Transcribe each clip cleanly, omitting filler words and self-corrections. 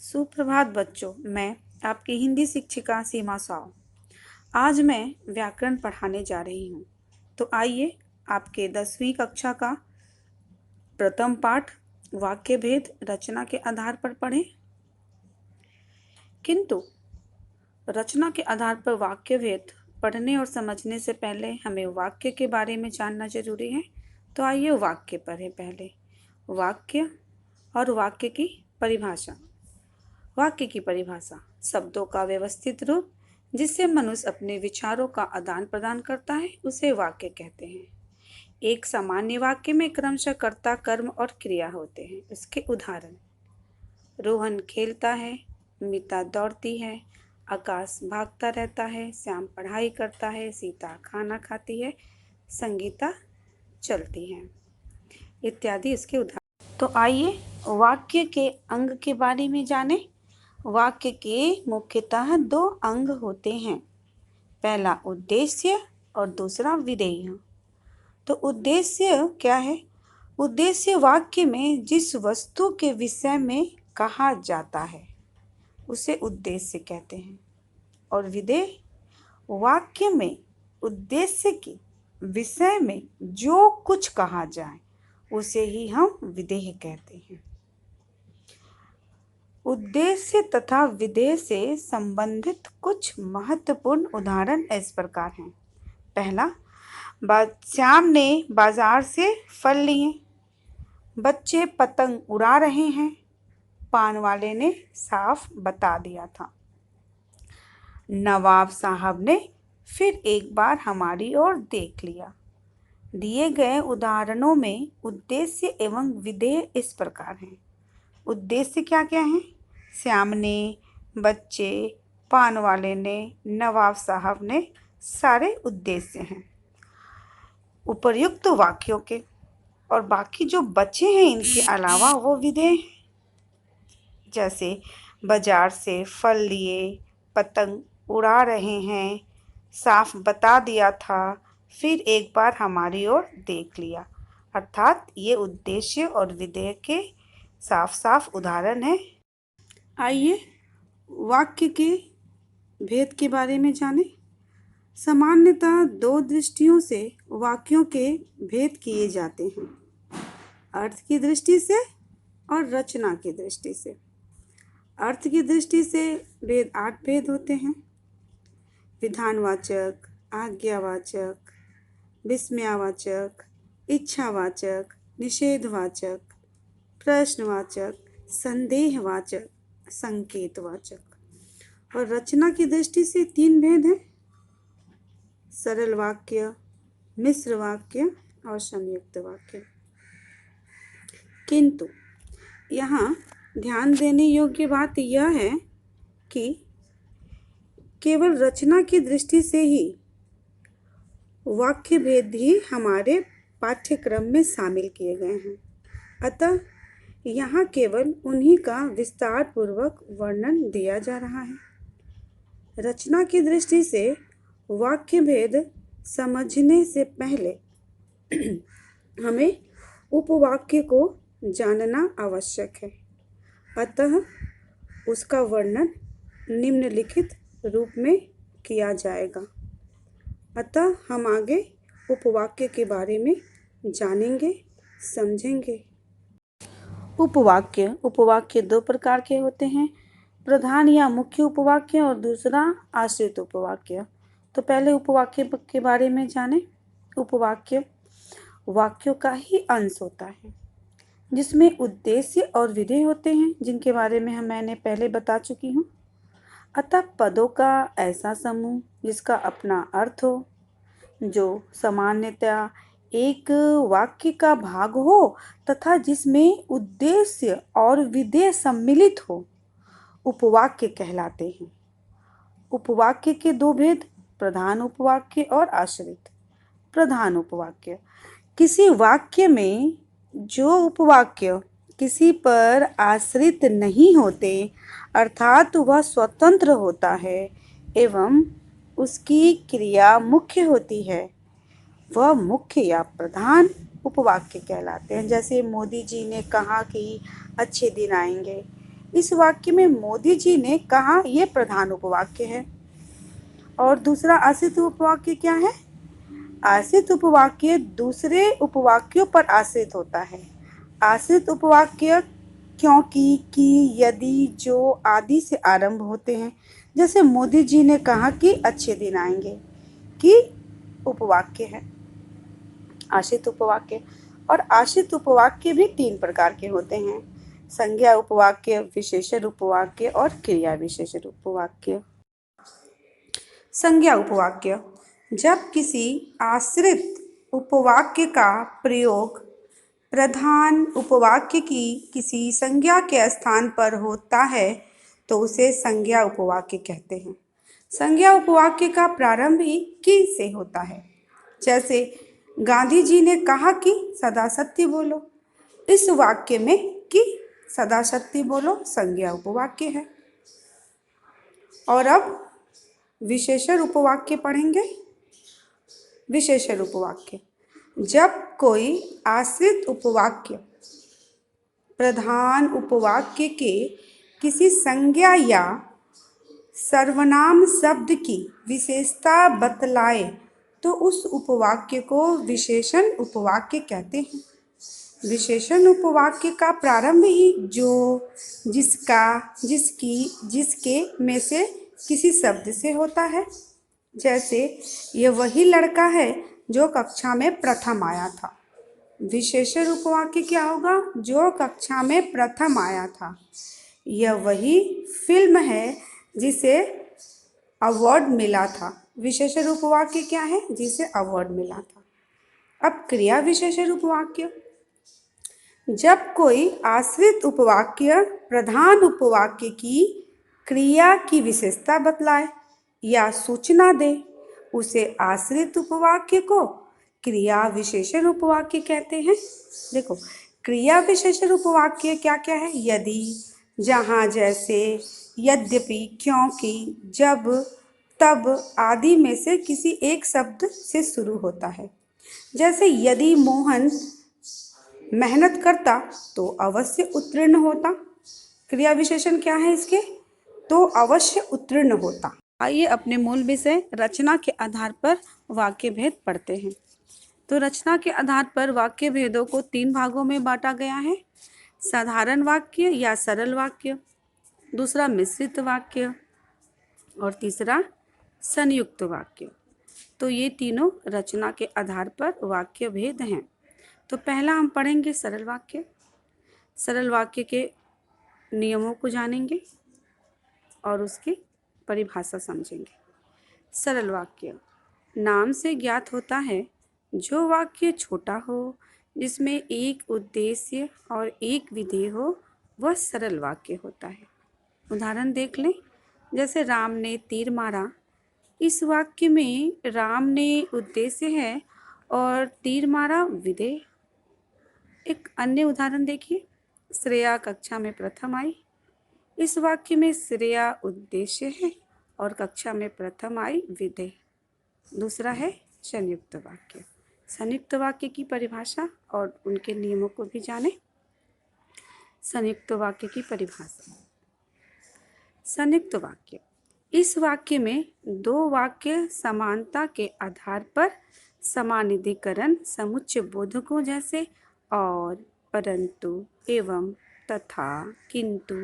सुप्रभात बच्चों, मैं आपकी हिंदी शिक्षिका सीमा साव। आज मैं व्याकरण पढ़ाने जा रही हूँ। तो आइए आपके 10वीं कक्षा का प्रथम पाठ वाक्य भेद रचना के आधार पर पढ़ें। किंतु रचना के आधार पर वाक्य भेद पढ़ने और समझने से पहले हमें वाक्य के बारे में जानना जरूरी है। तो आइए वाक्य पढ़ें। पहले वाक्य और वाक्य की परिभाषा। वाक्य की परिभाषा शब्दों का व्यवस्थित रूप जिससे मनुष्य अपने विचारों का आदान प्रदान करता है, उसे वाक्य कहते हैं। एक सामान्य वाक्य में क्रमशः कर्ता, कर्म और क्रिया होते हैं। इसके उदाहरण: रोहन खेलता है, मीता दौड़ती है, आकाश भागता रहता है, श्याम पढ़ाई करता है, सीता खाना खाती है, संगीता चलती है, इत्यादि इसके उदाहरण। तो आइए वाक्य के अंग के बारे में जानें। वाक्य के मुख्यतः दो अंग होते हैं, पहला उद्देश्य और दूसरा विधेय। तो उद्देश्य क्या है? उद्देश्य वाक्य में जिस वस्तु के विषय में कहा जाता है उसे उद्देश्य कहते हैं, और विधेय वाक्य में उद्देश्य के विषय में जो कुछ कहा जाए उसे ही हम विधेय कहते हैं। उद्देश्य तथा विधेय से संबंधित कुछ महत्वपूर्ण उदाहरण इस प्रकार हैं। पहला, श्याम ने बाजार से फल लिए, बच्चे पतंग उड़ा रहे हैं, पान वाले ने साफ बता दिया था, नवाब साहब ने फिर एक बार हमारी ओर देख लिया। दिए गए उदाहरणों में उद्देश्य एवं विधेय इस प्रकार हैं। उद्देश्य क्या क्या हैं? श्याम ने, बच्चे, पान वाले ने, नवाब साहब ने, सारे उद्देश्य हैं उपर्युक्त वाक्यों के। और बाकी जो बचे हैं इनके अलावा वो विधेय हैं। जैसे बाजार से फल लिए, पतंग उड़ा रहे हैं, साफ बता दिया था, फिर एक बार हमारी ओर देख लिया। अर्थात ये उद्देश्य और विधेय के साफ साफ उदाहरण हैं। आइए वाक्य के भेद के बारे में जानें। सामान्यतः दो दृष्टियों से वाक्यों के भेद किए जाते हैं, अर्थ की दृष्टि से और रचना की दृष्टि से। अर्थ की दृष्टि से भेद 8 भेद होते हैं: विधानवाचक, आज्ञावाचक, विस्मयावाचक, इच्छावाचक, निषेधवाचक, प्रश्नवाचक, संदेहवाचक, संकेतवाचक। और रचना की दृष्टि से 3 भेद हैं: सरल वाक्य, मिश्र वाक्य और संयुक्त वाक्य। किंतु यहाँ ध्यान देने योग्य बात यह है कि केवल रचना की दृष्टि से ही वाक्य भेद ही हमारे पाठ्यक्रम में शामिल किए गए हैं। अतः यहाँ केवल उन्हीं का विस्तार पूर्वक वर्णन दिया जा रहा है। रचना की दृष्टि से वाक्य भेद समझने से पहले हमें उपवाक्य को जानना आवश्यक है। अतः उसका वर्णन निम्नलिखित रूप में किया जाएगा। अतः हम आगे उपवाक्य के बारे में जानेंगे, समझेंगे। उपवाक्य 2 प्रकार के होते हैं: प्रधान या मुख्य उपवाक्य और दूसरा आश्रित उपवाक्य। तो पहले उपवाक्य के बारे में जानें। उपवाक्य वाक्यों का ही अंश होता है जिसमें उद्देश्य और विधेय होते हैं, जिनके बारे में मैंने पहले बता चुकी हूँ। अतः पदों का ऐसा समूह जिसका अपना अर्थ हो, जो सामान्यतया एक वाक्य का भाग हो तथा जिसमें उद्देश्य और विधेय सम्मिलित हो, उपवाक्य कहलाते हैं। उपवाक्य के 2 भेद: प्रधान उपवाक्य और आश्रित। प्रधान उपवाक्य किसी वाक्य में जो उपवाक्य किसी पर आश्रित नहीं होते, अर्थात वह स्वतंत्र होता है एवं उसकी क्रिया मुख्य होती है, वह मुख्य या प्रधान उपवाक्य कहलाते हैं। जैसे मोदी जी ने कहा कि अच्छे दिन आएंगे, इस वाक्य में मोदी जी ने कहा, ये प्रधान उपवाक्य है। और दूसरा आश्रित उपवाक्य क्या है? आश्रित उपवाक्य दूसरे उपवाक्यों पर आश्रित होता है। आश्रित उपवाक्य क्योंकि, कि, यदि, जो आदि से आरंभ होते हैं। जैसे मोदी जी ने कहा कि अच्छे दिन आएंगे, कि उपवाक्य है आश्रित उपवाक्य। और आश्रित उपवाक्य भी 3 प्रकार के होते हैं: संज्ञा उपवाक्य, विशेषण उपवाक्य और क्रिया विशेषण उपवाक्य। संज्ञा उपवाक्य: जब किसी आश्रित उपवाक्य का प्रयोग प्रधान उपवाक्य की किसी संज्ञा के स्थान पर होता है तो उसे संज्ञा उपवाक्य कहते हैं। संज्ञा उपवाक्य का प्रारंभ ही कि से होता है। जैसे गांधी जी ने कहा कि सदा सत्य बोलो। इस वाक्य में कि सदा सत्य बोलो संज्ञा उपवाक्य है। और अब विशेषण उपवाक्य पढ़ेंगे। विशेषण उपवाक्य: जब कोई आश्रित उपवाक्य प्रधान उपवाक्य के किसी संज्ञा या सर्वनाम शब्द की विशेषता बतलाए तो उस उपवाक्य को विशेषण उपवाक्य कहते हैं। विशेषण उपवाक्य का प्रारंभ ही जो, जिसका, जिसकी, जिसके में से किसी शब्द से होता है। जैसे ये वही लड़का है जो कक्षा में प्रथम आया था। विशेषण उपवाक्य क्या होगा? जो कक्षा में प्रथम आया था। यह वही फिल्म है जिसे अवार्ड मिला था। विशेषण उपवाक्य क्या है? जिसे अवार्ड मिला था। अब क्रिया विशेषण उपवाक्य: जब कोई आश्रित उपवाक्य प्रधान उपवाक्य की क्रिया की विशेषता बतलाए या सूचना दे उसे आश्रित उपवाक्य को क्रिया विशेषण उपवाक्य कहते हैं। देखो, क्रिया विशेषण उपवाक्य क्या क्या है? यदि, जहाँ, जैसे, यद्यपि, क्योंकि, जब, तब आदि में से किसी एक शब्द से शुरू होता है। जैसे यदि मोहन मेहनत करता तो अवश्य उत्तीर्ण होता। क्रिया विशेषण क्या है इसके? तो अवश्य उत्तीर्ण होता। आइए अपने मूल विषय रचना के आधार पर वाक्य भेद पढ़ते हैं। तो रचना के आधार पर वाक्य भेदों को 3 भागों में बांटा गया है: साधारण वाक्य या सरल वाक्य, दूसरा मिश्रित वाक्य और तीसरा संयुक्त वाक्य। तो ये तीनों रचना के आधार पर वाक्य भेद हैं। तो पहला हम पढ़ेंगे सरल वाक्य। सरल वाक्य के नियमों को जानेंगे और उसकी परिभाषा समझेंगे। सरल वाक्य नाम से ज्ञात होता है जो वाक्य छोटा हो, जिसमें एक उद्देश्य और एक विधेय हो, वह सरल वाक्य होता है। उदाहरण देख लें। जैसे राम ने तीर मारा। इस वाक्य में राम ने उद्देश्य है और तीर मारा विधेय। एक अन्य उदाहरण देखिए। श्रेया कक्षा में प्रथम आई। इस वाक्य में श्रेया उद्देश्य है और कक्षा में प्रथम आई विधेय। दूसरा है संयुक्त वाक्य। संयुक्त वाक्य की परिभाषा और उनके नियमों को भी जानें। संयुक्त वाक्य की परिभाषा। संयुक्त वाक्य: इस वाक्य में 2 वाक्य समानता के आधार पर समानाधिकरण समुच्चय बोधकों जैसे और, परंतु, एवं, तथा, किंतु,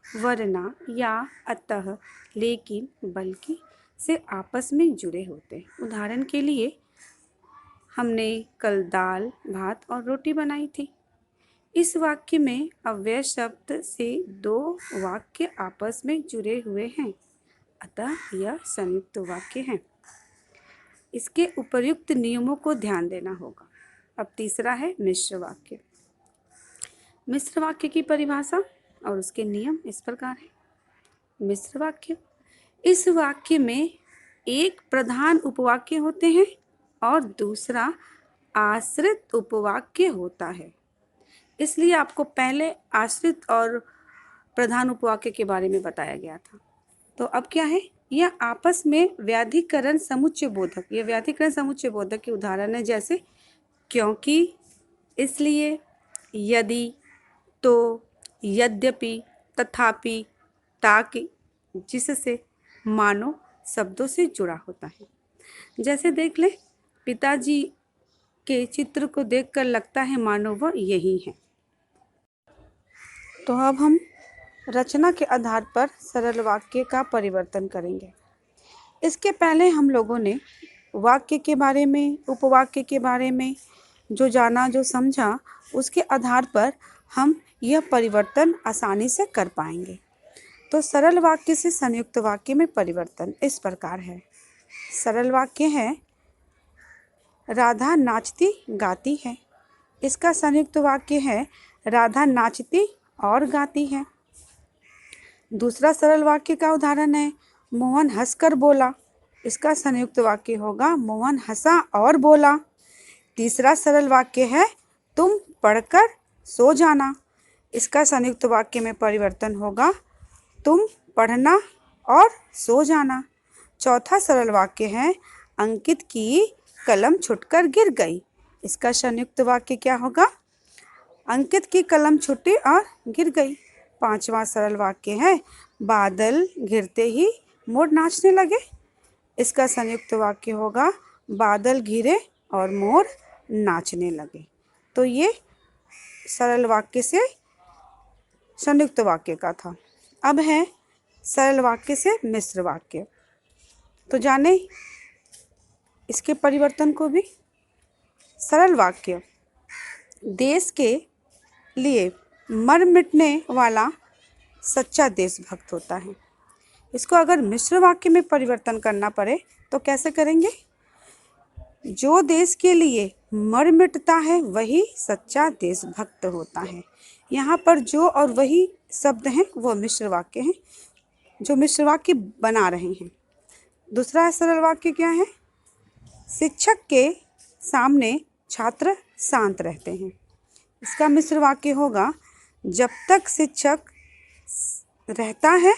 वरना या अतः, लेकिन, बल्कि से आपस में जुड़े होते हैं। उदाहरण के लिए, हमने कल दाल, भात और रोटी बनाई थी। इस वाक्य में अव्यय शब्द से 2 वाक्य आपस में जुड़े हुए हैं, अतः यह संयुक्त वाक्य है। इसके उपर्युक्त नियमों को ध्यान देना होगा। अब तीसरा है मिश्र वाक्य। मिश्र वाक्य की परिभाषा और उसके नियम इस प्रकार है। मिश्र वाक्य: इस वाक्य में एक प्रधान उपवाक्य होते हैं और दूसरा आश्रित उपवाक्य होता है। इसलिए आपको पहले आश्रित और प्रधान उपवाक्य के बारे में बताया गया था। तो अब क्या है? यह आपस में व्याधिकरण समुच्चय बोधक, ये व्याधिकरण समुच्चय बोधक के उदाहरण है। जैसे क्योंकि, इसलिए, यदि, तो, यद्यपि, तथापि, ताकि, जिससे, मानो शब्दों से जुड़ा होता है। जैसे देख लें, पिताजी के चित्र को देखकर लगता है मानो वह यही है। तो अब हम रचना के आधार पर सरल वाक्य का परिवर्तन करेंगे। इसके पहले हम लोगों ने वाक्य के बारे में, उपवाक्य के बारे में जो जाना, जो समझा, उसके आधार पर हम यह परिवर्तन आसानी से कर पाएंगे। तो सरल वाक्य से संयुक्त वाक्य में परिवर्तन इस प्रकार है। सरल वाक्य है, राधा नाचती गाती है। इसका संयुक्त वाक्य है, राधा नाचती और गाती है। दूसरा सरल वाक्य का उदाहरण है, मोहन हंसकर बोला। इसका संयुक्त वाक्य होगा, मोहन हंसा और बोला। तीसरा सरल वाक्य है, तुम पढ़कर सो जाना। इसका संयुक्त वाक्य में परिवर्तन होगा, तुम पढ़ना और सो जाना। चौथा सरल वाक्य है, अंकित की कलम छूटकर गिर गई। इसका संयुक्त वाक्य क्या होगा, अंकित की कलम छूटी और गिर गई। पांचवा सरल वाक्य है, बादल घिरते ही मोर नाचने लगे। इसका संयुक्त वाक्य होगा, बादल घिरे और मोर नाचने लगे। तो ये सरल वाक्य से संयुक्त वाक्य का था। अब है सरल वाक्य से मिश्र वाक्य। तो जाने इसके परिवर्तन को भी। सरल वाक्य, देश के लिए मर मिटने वाला सच्चा देशभक्त होता है। इसको अगर मिश्र वाक्य में परिवर्तन करना पड़े तो कैसे करेंगे, जो देश के लिए मर मिटता है वही सच्चा देशभक्त होता है। यहाँ पर जो और वही शब्द हैं वो मिश्र वाक्य हैं, जो मिश्र वाक्य बना रहे हैं। दूसरा सरल वाक्य क्या है, शिक्षक के सामने छात्र शांत रहते हैं। इसका मिश्र वाक्य होगा, जब तक शिक्षक रहता है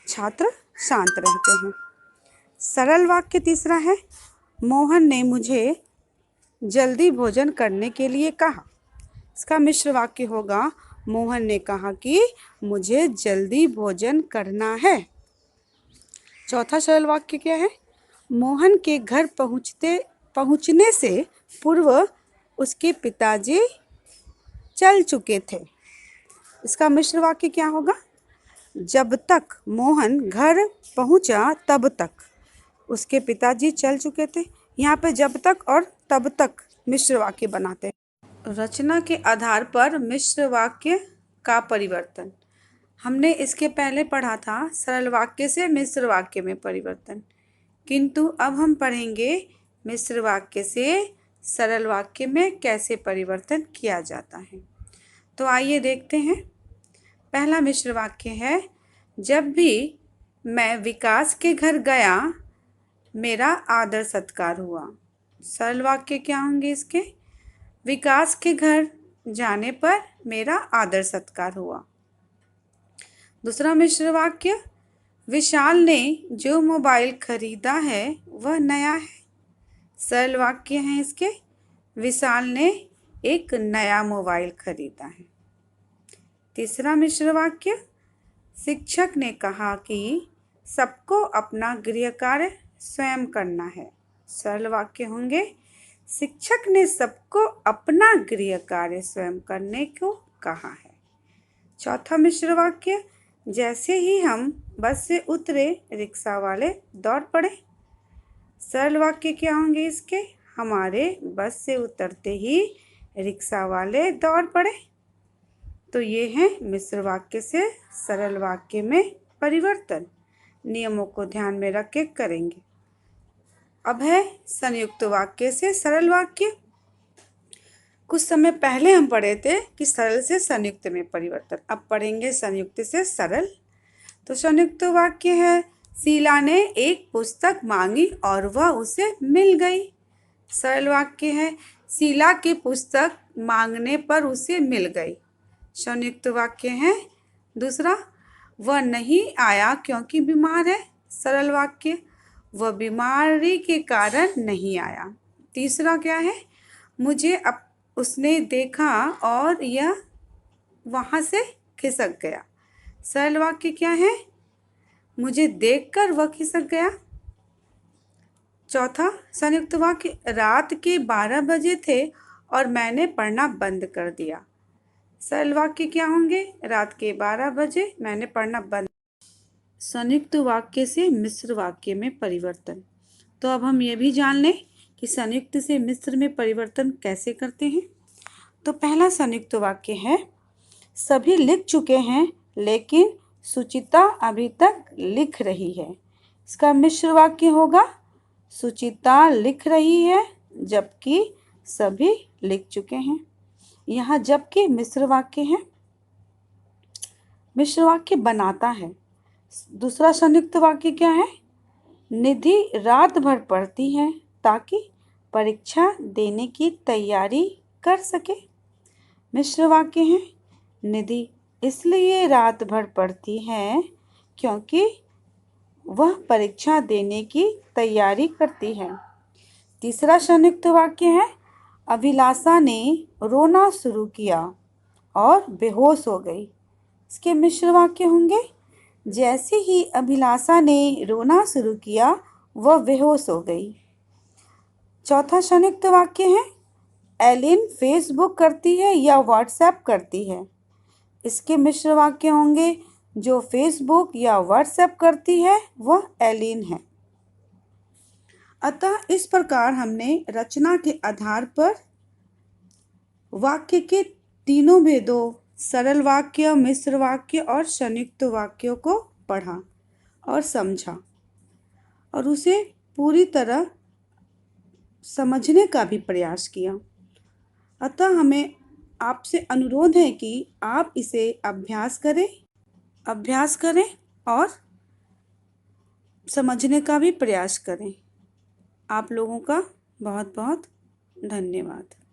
छात्र शांत रहते हैं। सरल वाक्य तीसरा है, मोहन ने मुझे जल्दी भोजन करने के लिए कहा। इसका मिश्र वाक्य होगा, मोहन ने कहा कि मुझे जल्दी भोजन करना है। चौथा सरल वाक्य क्या है, मोहन के घर पहुंचने से पूर्व उसके पिताजी चल चुके थे। इसका मिश्र वाक्य क्या होगा, जब तक मोहन घर पहुंचा तब तक उसके पिताजी चल चुके थे। यहाँ पे जब तक और तब तक मिश्र वाक्य बनाते हैं। रचना के आधार पर मिश्र वाक्य का परिवर्तन। हमने इसके पहले पढ़ा था सरल वाक्य से मिश्र वाक्य में परिवर्तन, किंतु अब हम पढ़ेंगे मिश्र वाक्य से सरल वाक्य में कैसे परिवर्तन किया जाता है। तो आइए देखते हैं। पहला मिश्र वाक्य है, जब भी मैं विकास के घर गया मेरा आदर सत्कार हुआ। सरल वाक्य क्या होंगे इसके, विकास के घर जाने पर मेरा आदर सत्कार हुआ। दूसरा मिश्र वाक्य, विशाल ने जो मोबाइल खरीदा है वह नया है। सरल वाक्य हैं इसके, विशाल ने एक नया मोबाइल खरीदा है। तीसरा मिश्र वाक्य, शिक्षक ने कहा कि सबको अपना गृह कार्य स्वयं करना है। सरल वाक्य होंगे, शिक्षक ने सबको अपना गृह कार्य स्वयं करने को कहा है। चौथा मिश्र वाक्य, जैसे ही हम बस से उतरे रिक्शा वाले दौड़ पड़े। सरल वाक्य क्या होंगे इसके, हमारे बस से उतरते ही रिक्शा वाले दौड़ पड़े। तो ये हैं मिश्र वाक्य से सरल वाक्य में परिवर्तन। नियमों को ध्यान में रख के करेंगे। अब है संयुक्त वाक्य से सरल वाक्य। कुछ समय पहले हम पढ़े थे कि सरल से संयुक्त में परिवर्तन, अब पढ़ेंगे संयुक्त से सरल। तो संयुक्त वाक्य है, शीला ने एक पुस्तक मांगी और वह उसे मिल गई। सरल वाक्य है, शीला की पुस्तक मांगने पर उसे मिल गई। संयुक्त वाक्य है दूसरा, वह नहीं आया क्योंकि बीमार है। सरल वाक्य, वह बीमारी के कारण नहीं आया। तीसरा क्या है, मुझे उसने देखा और यह वहाँ से खिसक गया। सरल वाक्य क्या है? मुझे देखकर वह खिसक गया। चौथा संयुक्त वाक्य, रात के 12 बजे थे और मैंने पढ़ना बंद कर दिया। सरल वाक्य क्या होंगे? रात के 12 बजे मैंने पढ़ना बंद। संयुक्त वाक्य से मिश्र वाक्य में परिवर्तन। तो अब हम ये भी जान लें कि संयुक्त से मिश्र में परिवर्तन कैसे करते हैं। तो पहला संयुक्त वाक्य है, सभी लिख चुके हैं लेकिन सुचिता अभी तक लिख रही है। इसका मिश्र वाक्य होगा, सुचिता लिख रही है जबकि सभी लिख चुके हैं। यहाँ जबकि मिश्र वाक्य है। मिश्र वाक्य बनाता है। दूसरा संयुक्त वाक्य क्या है? निधि रात भर पढ़ती है ताकि परीक्षा देने की तैयारी कर सके। मिश्र वाक्य है, निधि इसलिए रात भर पढ़ती है क्योंकि वह परीक्षा देने की तैयारी करती है। तीसरा संयुक्त वाक्य है, अभिलाषा ने रोना शुरू किया और बेहोश हो गई। इसके मिश्र वाक्य होंगे, जैसे ही अभिलाषा ने रोना शुरू किया वह बेहोश हो गई। चौथा संयुक्त वाक्य है, एलिन फेसबुक करती है या व्हाट्सएप करती है। इसके मिश्र वाक्य होंगे, जो फेसबुक या व्हाट्सएप करती है वह एलिन है। अतः इस प्रकार हमने रचना के आधार पर वाक्य के तीनों भेदों, सरल वाक्य, मिश्र वाक्य और संयुक्त वाक्यों को पढ़ा और समझा और उसे पूरी तरह समझने का भी प्रयास किया। अतः हमें आपसे अनुरोध है कि आप इसे अभ्यास करें और समझने का भी प्रयास करें। आप लोगों का बहुत बहुत धन्यवाद।